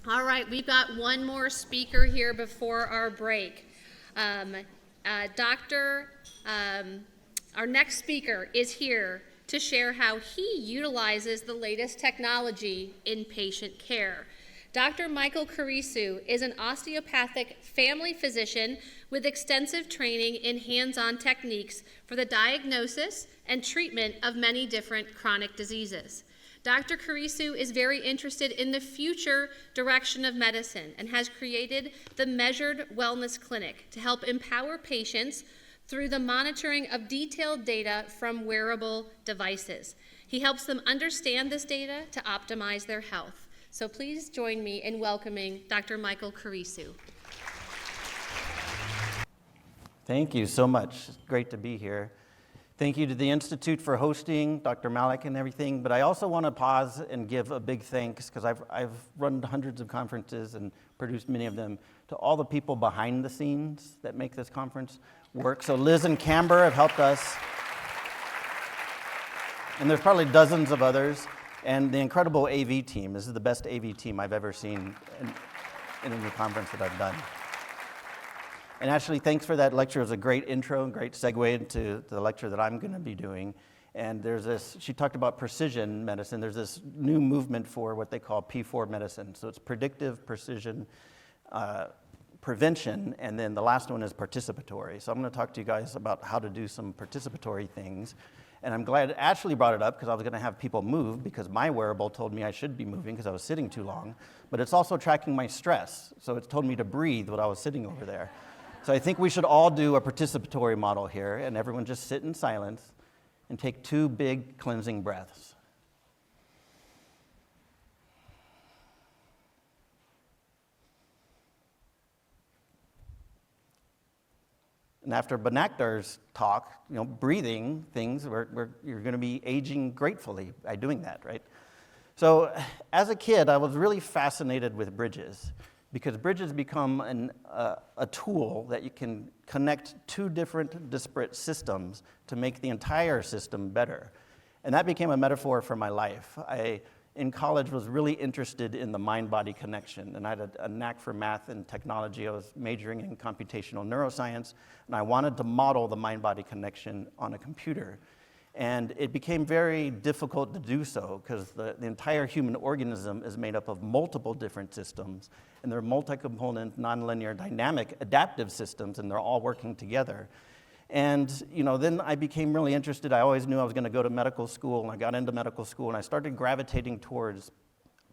All right, we've got one more speaker here before our break. Our next speaker is here to share how he utilizes the latest technology in patient care. Dr. Micharl Kurisu is an osteopathic family physician with extensive training in hands-on techniques for the diagnosis and treatment of many different chronic diseases. Dr. Kurisu is very interested in the future direction of medicine and has created the Measured Wellness Clinic to help empower patients through the monitoring of detailed data from wearable devices. He helps them understand this data to optimize their health. So please join me in welcoming Dr. Micharl Kurisu. Thank you so much. It's great to be here. Thank you to the Institute for hosting, Dr. Malik and everything, but I also want to pause and give a big thanks, because I've run hundreds of conferences and produced many of them, to all the people behind the scenes that make this conference work. So Liz and Camber have helped us, and there's probably dozens of others, and the incredible AV team. This is the best AV team I've ever seen in any conference that I've done. And actually, thanks for that lecture. It was a great intro and great segue into the lecture that I'm going to be doing. And there's this, she talked about precision medicine. There's this new movement for what they call P4 medicine. So it's predictive, precision, prevention, and then the last one is participatory. So I'm going to talk to you guys about how to do some participatory things. And I'm glad Ashley brought it up, because I was going to have people move, because my wearable told me I should be moving because I was sitting too long. But it's also tracking my stress. So it's told me to breathe while I was sitting over there. So I think we should all do a participatory model here, and everyone just sit in silence and take 2 big cleansing breaths. And after Banakdar's talk, breathing things, you're going to be aging gratefully by doing that, right? So as a kid, I was really fascinated with bridges, because bridges become a tool that you can connect 2 different disparate systems to make the entire system better. And that became a metaphor for my life. I, in college, was really interested in the mind-body connection, and I had a knack for math and technology. I was majoring in computational neuroscience, and I wanted to model the mind-body connection on a computer. And it became very difficult to do so, because the entire human organism is made up of multiple different systems, and they're multi-component, nonlinear, dynamic, adaptive systems, and they're all working together. And then I became really interested. I always knew I was going to go to medical school, and I got into medical school, and I started gravitating towards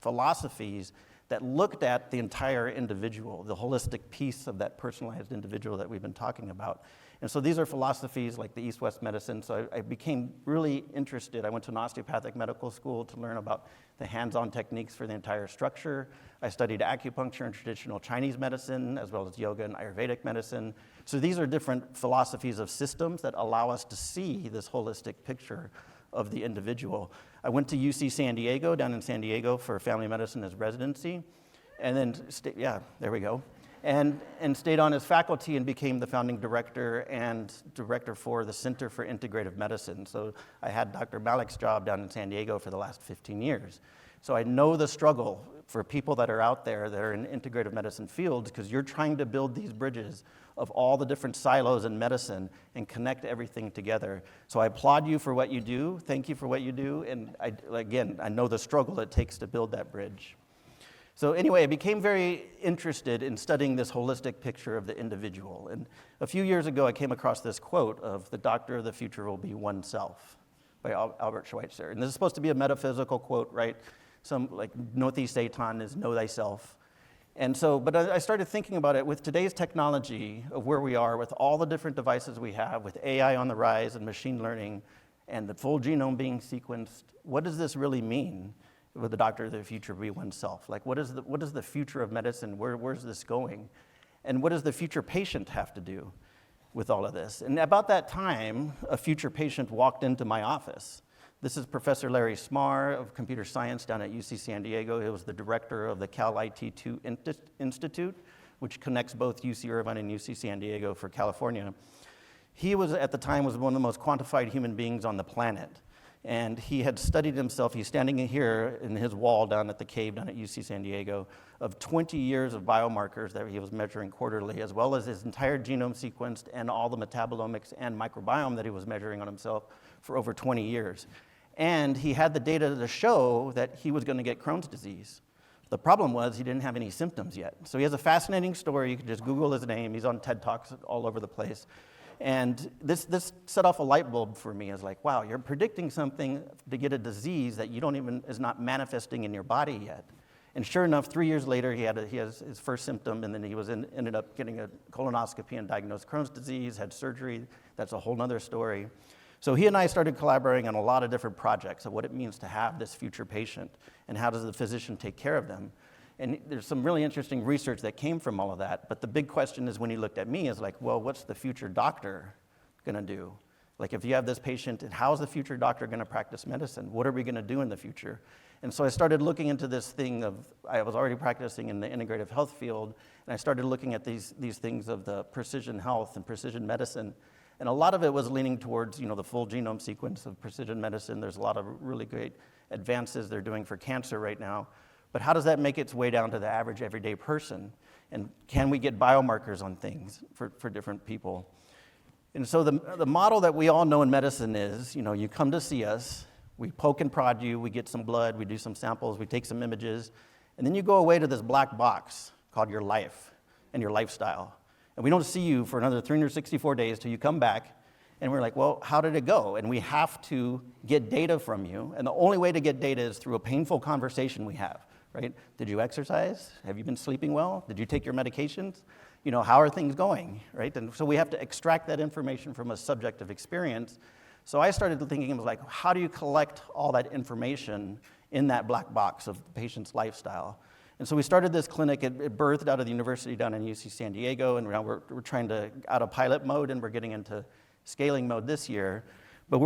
philosophies that looked at the entire individual, the holistic piece of that personalized individual that we've been talking about. And so these are philosophies like the East-West medicine. So I became really interested. I went to an osteopathic medical school to learn about the hands-on techniques for the entire structure. I studied acupuncture and traditional Chinese medicine, as well as yoga and Ayurvedic medicine. So these are different philosophies of systems that allow us to see this holistic picture of the individual. I went to UC San Diego, down in San Diego, for family medicine as residency. And then, there we go. And stayed on as faculty and became the founding director and director for the Center for Integrative Medicine. So I had Dr. Malik's job down in San Diego for the last 15 years. So I know the struggle for people that are out there that are in integrative medicine fields, because you're trying to build these bridges of all the different silos in medicine and connect everything together. So I applaud you for what you do. Thank you for what you do. And I know the struggle it takes to build that bridge. So anyway, I became very interested in studying this holistic picture of the individual. And a few years ago, I came across this quote of "The doctor of the future will be oneself" by Albert Schweitzer. And this is supposed to be a metaphysical quote, right? Some like "Noti Satan" is "know thyself." And so, but I started thinking about it with today's technology of where we are, with all the different devices we have, with AI on the rise and machine learning, and the full genome being sequenced. What does this really mean? With the doctor of the future be oneself? Like, what is the future of medicine? Where's this going? And what does the future patient have to do with all of this? And about that time, a future patient walked into my office. This is Professor Larry Smarr of computer science down at UC San Diego. He was the director of the Cal-IT2 Institute, which connects both UC Irvine and UC San Diego for California. He was, at the time, one of the most quantified human beings on the planet. And he had studied himself. He's standing here in his wall down at the cave down at UC San Diego of 20 years of biomarkers that he was measuring quarterly, as well as his entire genome sequenced and all the metabolomics and microbiome that he was measuring on himself for over 20 years. And he had the data to show that he was going to get Crohn's disease. The problem was he didn't have any symptoms yet. So he has a fascinating story. You can just Google his name. He's on TED Talks all over the place. And this set off a light bulb for me. I was like, wow, you're predicting something to get a disease that is not manifesting in your body yet. And sure enough, 3 years later, he has his first symptom, and then he ended up getting a colonoscopy and diagnosed Crohn's disease, had surgery. That's a whole nother story. So he and I started collaborating on a lot of different projects of what it means to have this future patient, and how does the physician take care of them. And there's some really interesting research that came from all of that. But the big question is, when he looked at me, is like, well, what's the future doctor going to do? Like, if you have this patient, how's the future doctor going to practice medicine? What are we going to do in the future? And so I started looking into this thing I was already practicing in the integrative health field, and I started looking at these things of the precision health and precision medicine. And a lot of it was leaning towards, the full genome sequence of precision medicine. There's a lot of really great advances they're doing for cancer right now. But how does that make its way down to the average everyday person? And can we get biomarkers on things for different people? And so the model that we all know in medicine is, you come to see us, we poke and prod you, we get some blood, we do some samples, we take some images, and then you go away to this black box called your life and your lifestyle. And we don't see you for another 364 days till you come back, and we're like, well, how did it go? And we have to get data from you, and the only way to get data is through a painful conversation we have. Right? Did you exercise? Have you been sleeping well? Did you take your medications? How are things going? Right? And so we have to extract that information from a subjective experience. So I started thinking, like, how do you collect all that information in that black box of the patient's lifestyle? And so we started this clinic. It birthed out of the university down in UC San Diego, and now we're trying to out of pilot mode, and we're getting into scaling mode this year. But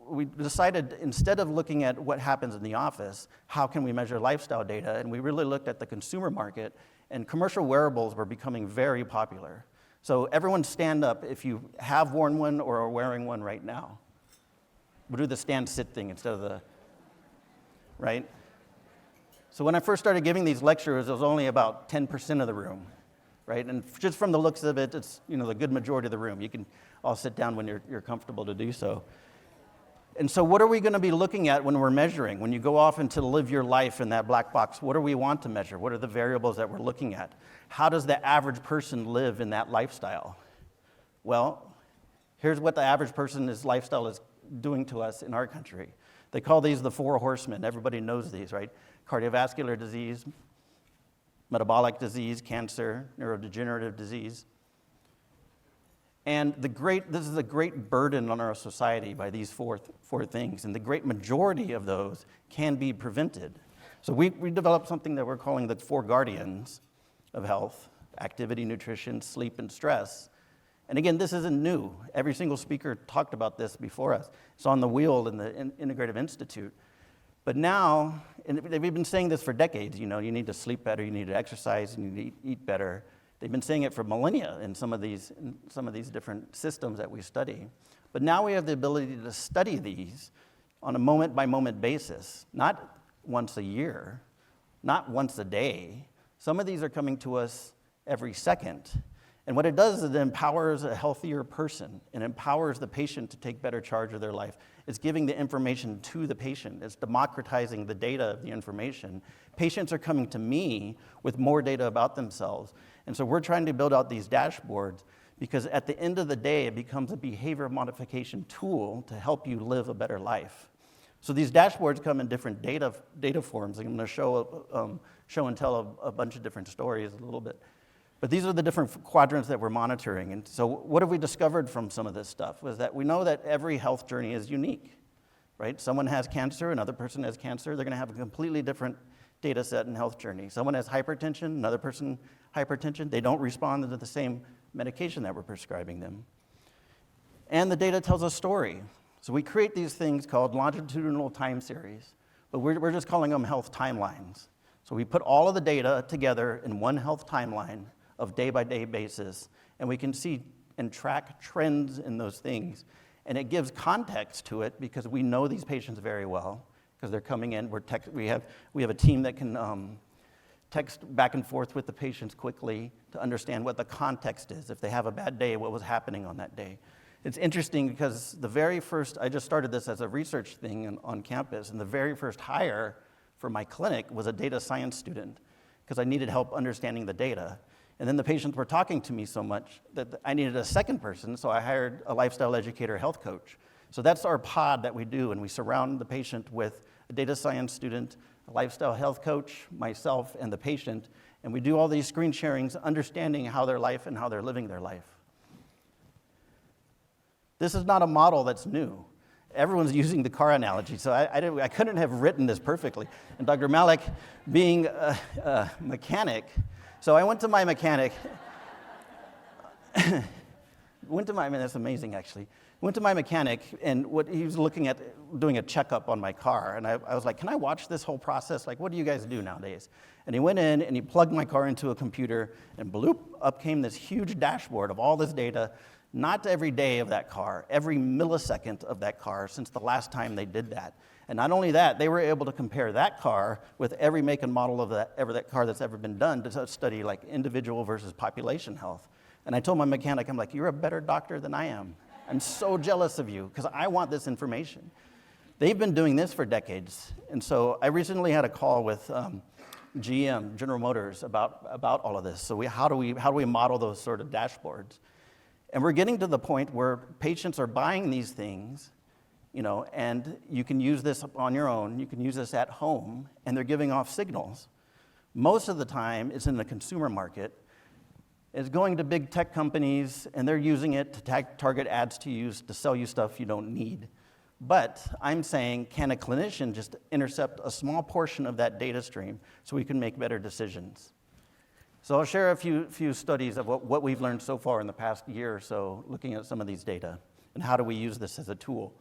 we decided, instead of looking at what happens in the office, how can we measure lifestyle data? And we really looked at the consumer market, and commercial wearables were becoming very popular. So everyone stand up if you have worn one or are wearing one right now. We'll do the stand-sit thing instead of right? So when I first started giving these lectures, it was only about 10% of the room, right? And just from the looks of it, it's the good majority of the room. You can all sit down when you're comfortable to do so. And so what are we going to be looking at when we're measuring? When you go off and to live your life in that black box, what do we want to measure? What are the variables that we're looking at? How does the average person live in that lifestyle? Well, here's what the average person's lifestyle is doing to us in our country. They call these the 4 horsemen. Everybody knows these, right? Cardiovascular disease, metabolic disease, cancer, neurodegenerative disease. And this is a great burden on our society by these four things, and the great majority of those can be prevented. So we developed something that we're calling the 4 guardians of health: activity, nutrition, sleep, and stress. And again, this isn't new. Every single speaker talked about this before us. It's on the wheel in the Integrative Institute. But now, and they've been saying this for decades, you need to sleep better, you need to exercise, you need to eat better. They've been saying it for millennia in some of these different systems that we study. But now we have the ability to study these on a moment-by-moment basis, not once a year, not once a day. Some of these are coming to us every second. And what it does is it empowers a healthier person and empowers the patient to take better charge of their life. It's giving the information to the patient. It's democratizing the data of the information. Patients are coming to me with more data about themselves. And so we're trying to build out these dashboards because at the end of the day, it becomes a behavior modification tool to help you live a better life. So these dashboards come in different data forms. I'm going to show and tell a bunch of different stories a little bit. But these are the different quadrants that we're monitoring. And so what have we discovered from some of this stuff was that we know that every health journey is unique, right? Someone has cancer, another person has cancer. They're going to have a completely different data set and health journey. Someone has hypertension, another person hypertension. They don't respond to the same medication that we're prescribing them. And the data tells a story. So we create these things called longitudinal time series, but we're just calling them health timelines. So we put all of the data together in one health timeline of day-by-day basis, and we can see and track trends in those things. And it gives context to it because we know these patients very well because they're coming in. We have a team that can text back and forth with the patients quickly to understand what the context is. If they have a bad day, what was happening on that day. It's interesting because I just started this as a research thing on campus, and the very first hire for my clinic was a data science student because I needed help understanding the data. And then the patients were talking to me so much that I needed a second person, so I hired a lifestyle educator health coach. So that's our pod that we do, and we surround the patient with a data science student, a lifestyle health coach, myself, and the patient, and we do all these screen sharings, understanding how their life and how they're living their life. This is not a model that's new. Everyone's using the car analogy, so I couldn't have written this perfectly. And Dr. Malik, being a mechanic, so I went to my mechanic. That's amazing, actually. Went to my mechanic, and he was looking at doing a checkup on my car, and I was like, can I watch this whole process? Like, what do you guys do nowadays? And he went in, and he plugged my car into a computer, and bloop, up came this huge dashboard of all this data, not every day of that car, every millisecond of that car since the last time they did that. And not only that, they were able to compare that car with every make and model of that car that's ever been done to study like individual versus population health. And I told my mechanic, I'm like, you're a better doctor than I am. I'm so jealous of you because I want this information. They've been doing this for decades. And so I recently had a call with GM, General Motors, about all of this. So how do we model those sort of dashboards? And we're getting to the point where patients are buying these things, and you can use this on your own, you can use this at home, and they're giving off signals. Most of the time, it's in the consumer market. It's going to big tech companies, and they're using it to target ads to sell you stuff you don't need. But I'm saying, can a clinician just intercept a small portion of that data stream so we can make better decisions? So I'll share a few studies of what we've learned so far in the past year or so, looking at some of these data, and how do we use this as a tool.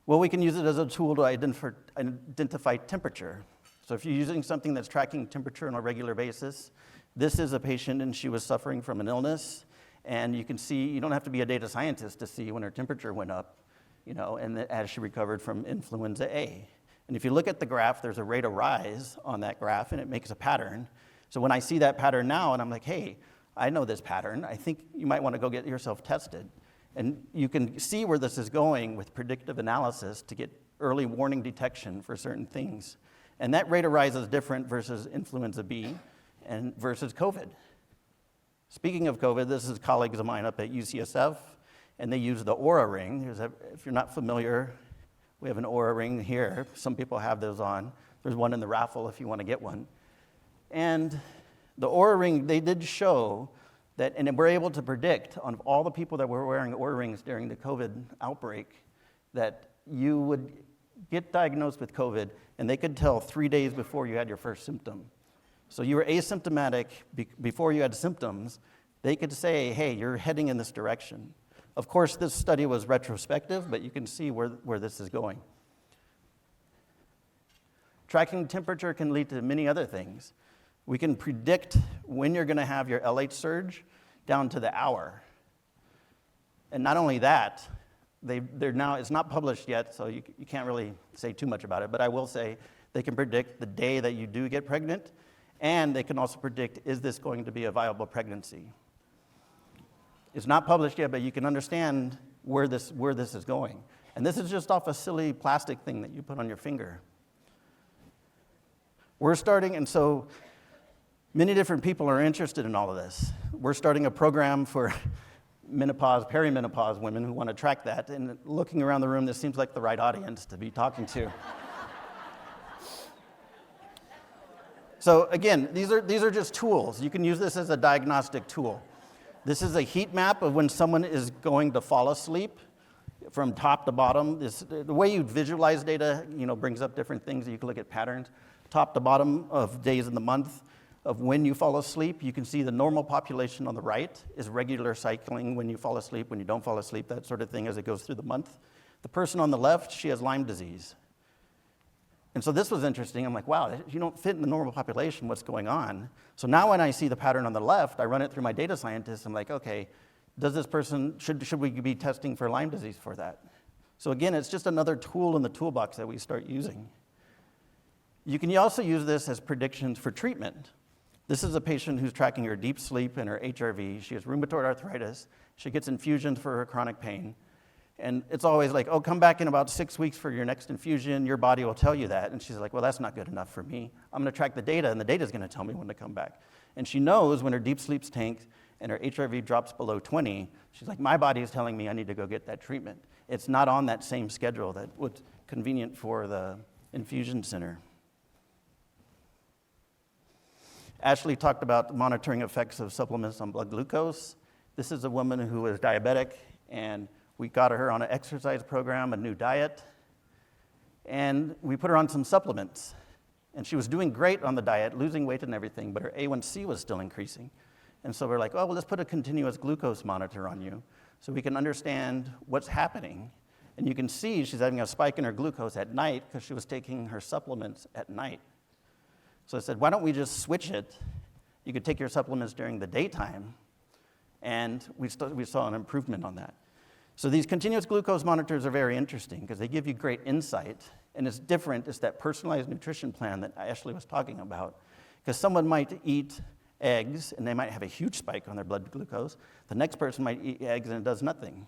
Well, we can use it as a tool to identify temperature. So if you're using something that's tracking temperature on a regular basis, this is a patient and she was suffering from an illness, and you can see, you don't have to be a data scientist to see when her temperature went up, and as she recovered from influenza A. And if you look at the graph, there's a rate of rise on that graph, and it makes a pattern. So when I see that pattern now, and I'm like, hey, I know this pattern, I think you might want to go get yourself tested. And you can see where this is going with predictive analysis to get early warning detection for certain things. And that rate of rise is different versus influenza B and versus COVID. Speaking of COVID, this is colleagues of mine up at UCSF, and they use the Aura ring. If you're not familiar, we have an Aura ring here. Some people have those on. There's one in the raffle if you want to get one. And the Aura ring, they did show that, and we're able to predict on all the people that were wearing Aura rings during the COVID outbreak, that you would get diagnosed with COVID, and they could tell 3 days before you had your first symptom. So you were asymptomatic before you had symptoms. They could say, hey, you're heading in this direction. Of course, this study was retrospective, but you can see where this is going. Tracking temperature can lead to many other things. We can predict when you're going to have your LH surge down to the hour. And not only that, it's not published yet, so you can't really say too much about it, but I will say they can predict the day that you do get pregnant, and they can also predict, is this going to be a viable pregnancy? It's not published yet, but you can understand where this is going. And this is just off a silly plastic thing that you put on your finger. We're starting, and so many different people are interested in all of this. We're starting a program for menopause, perimenopause women who want to track that, and looking around the room, this seems like the right audience to be talking to. So again, these are just tools. You can use this as a diagnostic tool. This is a heat map of when someone is going to fall asleep from top to bottom. The way you visualize data, brings up different things. You can look at patterns. Top to bottom of days in the month of when you fall asleep. You can see the normal population on the right is regular cycling, when you fall asleep, when you don't fall asleep, that sort of thing as it goes through the month. The person on the left, she has Lyme disease. And so this was interesting. I'm like, wow, you don't fit in the normal population, what's going on? So now when I see the pattern on the left, I run it through my data scientist. I'm like, okay, Does this person, should we be testing for Lyme disease for that? So again, it's just another tool in the toolbox that we start using. You can also use this as predictions for treatment. This is a patient who's tracking her deep sleep and her HRV. She has rheumatoid arthritis. She gets infusions for her chronic pain. And it's always like, oh, come back in about 6 weeks for your next infusion. Your body will tell you that. And she's like, well, that's not good enough for me. I'm going to track the data, and the data is going to tell me when to come back. And she knows when her deep sleep's tanked and her HRV drops below 20, she's like, my body is telling me I need to go get that treatment. It's not on that same schedule that was convenient for the infusion center. Ashley talked about the monitoring effects of supplements on blood glucose. This is a woman who was diabetic, and we got her on an exercise program, a new diet, and we put her on some supplements. And she was doing great on the diet, losing weight and everything, but her A1C was still increasing. And so we're like, oh, well, let's put a continuous glucose monitor on you so we can understand what's happening. And you can see she's having a spike in her glucose at night because she was taking her supplements at night. So I said, why don't we just switch it? You could take your supplements during the daytime, and we saw an improvement on that. So these continuous glucose monitors are very interesting because they give you great insight, and it's different. It's that personalized nutrition plan that Ashley was talking about, because someone might eat eggs, and they might have a huge spike on their blood glucose. The next person might eat eggs, and it does nothing.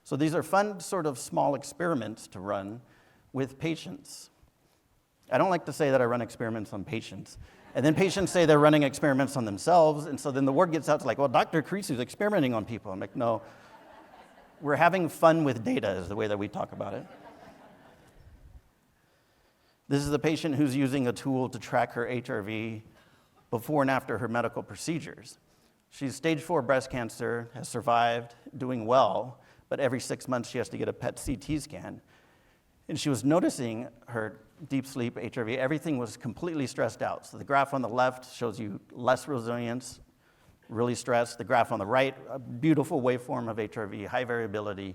So these are fun sort of small experiments to run with patients. I don't like to say that I run experiments on patients. And then patients say they're running experiments on themselves, and so then the word gets out to like, well, Dr. Kurisu is experimenting on people. I'm like, no. We're having fun with data is the way that we talk about it. This is a patient who's using a tool to track her HRV before and after her medical procedures. She's stage 4 breast cancer, has survived, doing well, but every 6 months she has to get a PET CT scan. And she was noticing her deep sleep, HRV, everything was completely stressed out. So the graph on the left shows you less resilience, really stressed. The graph on the right, a beautiful waveform of HRV, high variability.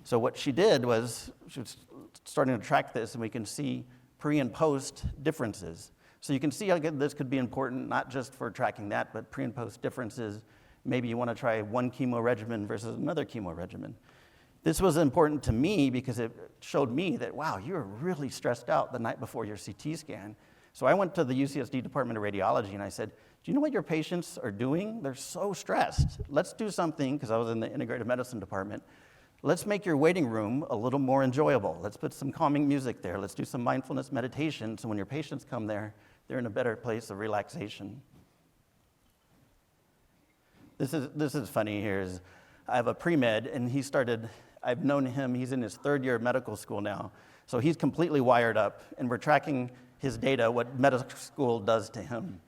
So what she did was she was starting to track this, and we can see pre and post differences. So you can see how this could be important, not just for tracking that, but pre and post differences. Maybe you want to try one chemo regimen versus another chemo regimen. This was important to me because it showed me that, wow, you're really stressed out the night before your CT scan. So I went to the UCSD Department of Radiology, and I said, do you know what your patients are doing? They're so stressed. Let's do something, because I was in the integrative medicine department. Let's make your waiting room a little more enjoyable. Let's put some calming music there. Let's do some mindfulness meditation, so when your patients come there, they're in a better place of relaxation. This is funny here. Is I have a pre-med, and I've known him, he's in his 3rd year of medical school now. So he's completely wired up, and we're tracking his data, what medical school does to him.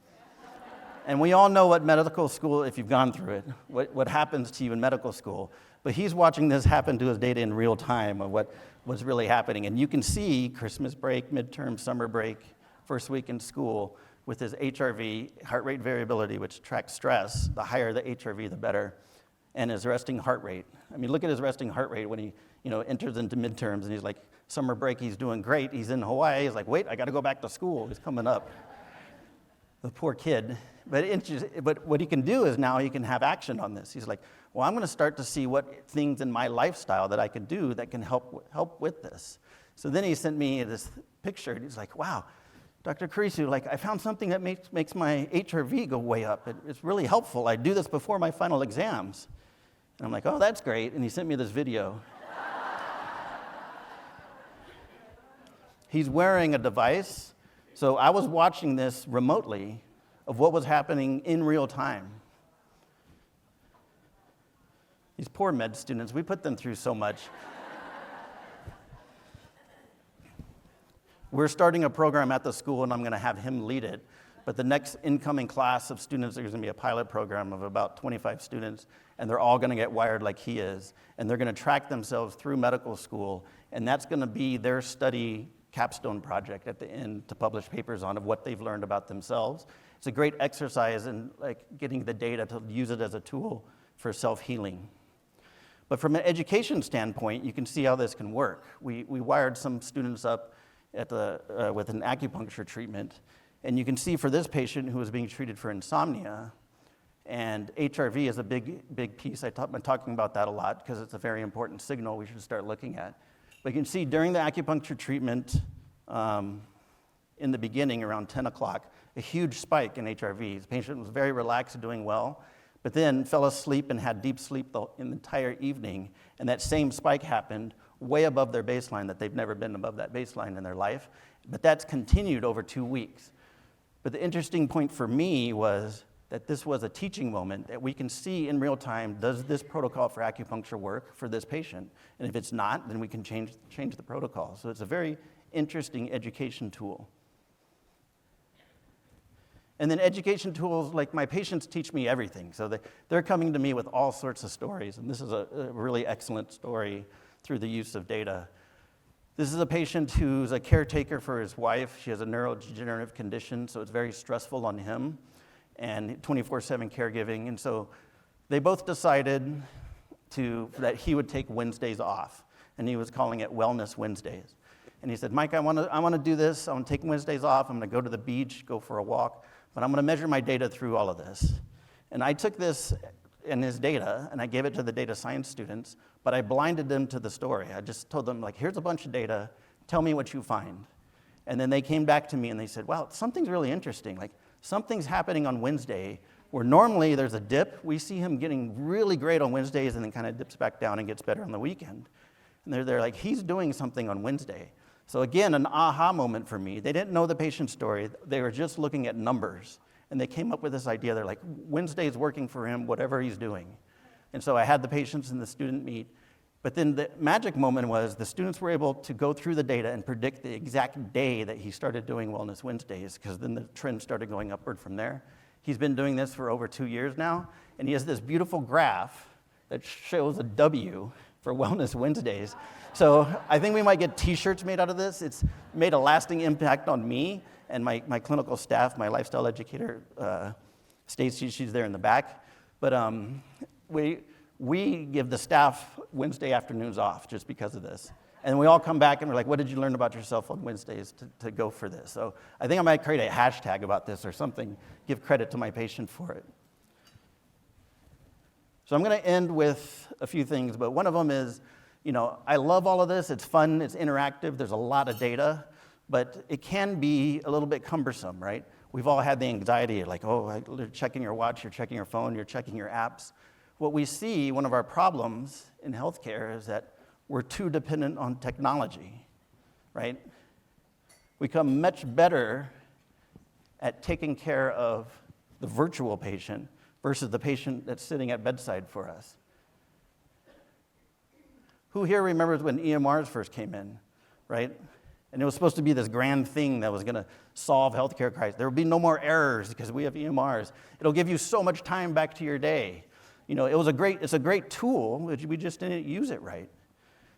And we all know what medical school, if you've gone through it, what happens to you in medical school. But he's watching this happen to his data in real time of what was really happening. And you can see Christmas break, midterm, summer break, first week in school, with his HRV, heart rate variability, which tracks stress. The higher the HRV, the better. And his resting heart rate. I mean, look at his resting heart rate when he enters into midterms, and he's like, summer break, he's doing great. He's in Hawaii. He's like, wait, I got to go back to school. He's coming up. The poor kid. But what he can do is now he can have action on this. He's like, well, I'm going to start to see what things in my lifestyle that I can do that can help with this. So then he sent me this picture, and he's like, wow, Dr. Kurisu, like I found something that makes my HRV go way up. It's really helpful. I do this before my final exams. And I'm like, oh, that's great. And he sent me this video. He's wearing a device. So I was watching this remotely of what was happening in real time. These poor med students, we put them through so much. We're starting a program at the school, and I'm going to have him lead it. But the next incoming class of students, there's going to be a pilot program of about 25 students, and they're all going to get wired like he is. And they're going to track themselves through medical school, and that's going to be their study capstone project at the end to publish papers on of what they've learned about themselves. It's a great exercise in like getting the data to use it as a tool for self-healing. But from an education standpoint, you can see how this can work. We wired some students up with an acupuncture treatment, and you can see for this patient who was being treated for insomnia, And HRV is a big piece. I've been talking about that a lot because it's a very important signal we should start looking at. But you can see during the acupuncture treatment, in the beginning, around 10 o'clock, a huge spike in HRV. The patient was very relaxed, doing well, but then fell asleep and had deep sleep in the entire evening, and that same spike happened way above their baseline, that they've never been above that baseline in their life, but that's continued over 2 weeks. But the interesting point for me was that this was a teaching moment that we can see in real time, does this protocol for acupuncture work for this patient? And if it's not, then we can change the protocol. So it's a very interesting education tool. And then education tools, like my patients teach me everything. So they're coming to me with all sorts of stories, and this is a really excellent story through the use of data. This is a patient who's a caretaker for his wife. She has a neurodegenerative condition, so it's very stressful on him, and 24/7 caregiving. And so they both decided that he would take Wednesdays off, and he was calling it Wellness Wednesdays. And he said, Mike, I want to do this. I want to take Wednesdays off. I'm going to go to the beach, go for a walk, but I'm going to measure my data through all of this. And I took this and his data, and I gave it to the data science students, but I blinded them to the story. I just told them, like, here's a bunch of data. Tell me what you find. And then they came back to me and they said, wow, something's really interesting. Like, something's happening on Wednesday where normally there's a dip. We see him getting really great on Wednesdays and then kind of dips back down and gets better on the weekend. And they're like, he's doing something on Wednesday. So again, an aha moment for me. They didn't know the patient's story. They were just looking at numbers. And they came up with this idea. They're like, Wednesday's working for him, whatever he's doing. And so I had the patients and the student meet. But then the magic moment was the students were able to go through the data and predict the exact day that he started doing Wellness Wednesdays, because then the trend started going upward from there. He's been doing this for over 2 years now, and he has this beautiful graph that shows a W for Wellness Wednesdays. So I think we might get t-shirts made out of this. It's made a lasting impact on me and my clinical staff, my lifestyle educator, Stacy, she's there in the back. But we give the staff Wednesday afternoons off just because of this. And we all come back and we're like, what did you learn about yourself on Wednesdays to go for this? So I think I might create a hashtag about this or something, give credit to my patient for it. So I'm going to end with a few things, but one of them is, I love all of this. It's fun, it's interactive, there's a lot of data, but it can be a little bit cumbersome, right? We've all had the anxiety, like, you're checking your watch, you're checking your phone, you're checking your apps. What we see, one of our problems in healthcare is that we're too dependent on technology, right? We become much better at taking care of the virtual patient versus the patient that's sitting at bedside for us. Who here remembers when EMRs first came in, right? And it was supposed to be this grand thing that was going to solve healthcare crisis. There will be no more errors because we have EMRs. It'll give you so much time back to your day. It's a great tool, but we just didn't use it right.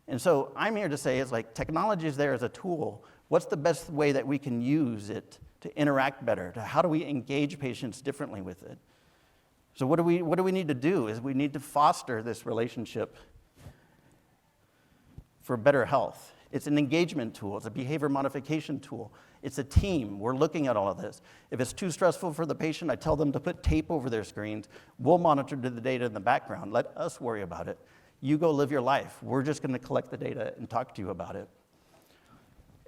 And so I'm here to say, it's like technology is there as a tool. What's the best way that we can use it to interact better? How do we engage patients differently with it? So what do we need to do is we need to foster this relationship for better health. It's an engagement tool. It's a behavior modification tool. It's a team. We're looking at all of this. If it's too stressful for the patient, I tell them to put tape over their screens. We'll monitor the data in the background. Let us worry about it. You go live your life. We're just going to collect the data and talk to you about it.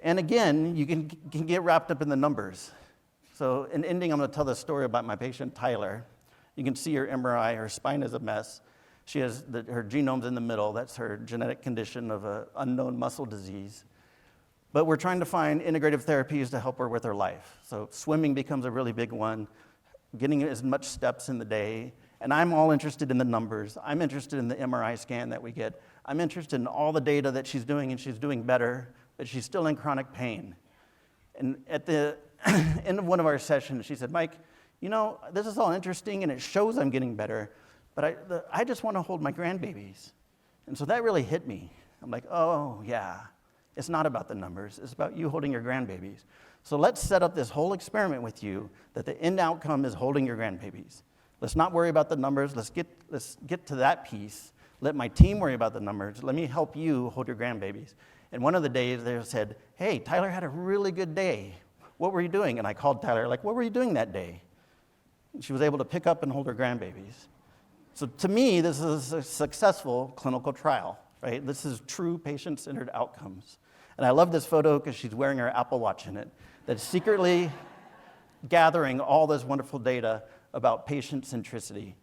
And again, you can get wrapped up in the numbers. So in ending, I'm going to tell the story about my patient, Tyler. You can see her MRI. Her spine is a mess. She has her genome's in the middle. That's her genetic condition of an unknown muscle disease. But we're trying to find integrative therapies to help her with her life. So swimming becomes a really big one, getting as much steps in the day. And I'm all interested in the numbers. I'm interested in the MRI scan that we get. I'm interested in all the data that she's doing, and she's doing better, but she's still in chronic pain. And at the end of one of our sessions, she said, Mike, this is all interesting, and it shows I'm getting better, but I just want to hold my grandbabies. And so that really hit me. I'm like, oh, yeah. It's not about the numbers. It's about you holding your grandbabies. So let's set up this whole experiment with you that the end outcome is holding your grandbabies. Let's not worry about the numbers. Let's get to that piece. Let my team worry about the numbers. Let me help you hold your grandbabies. And one of the days they said, hey, Tyler had a really good day. What were you doing? And I called Tyler, like, what were you doing that day? She was able to pick up and hold her grandbabies. So to me, this is a successful clinical trial, right? This is true patient-centered outcomes. And I love this photo because she's wearing her Apple Watch in it, that's secretly gathering all this wonderful data about patient centricity.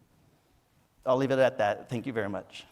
I'll leave it at that. Thank you very much.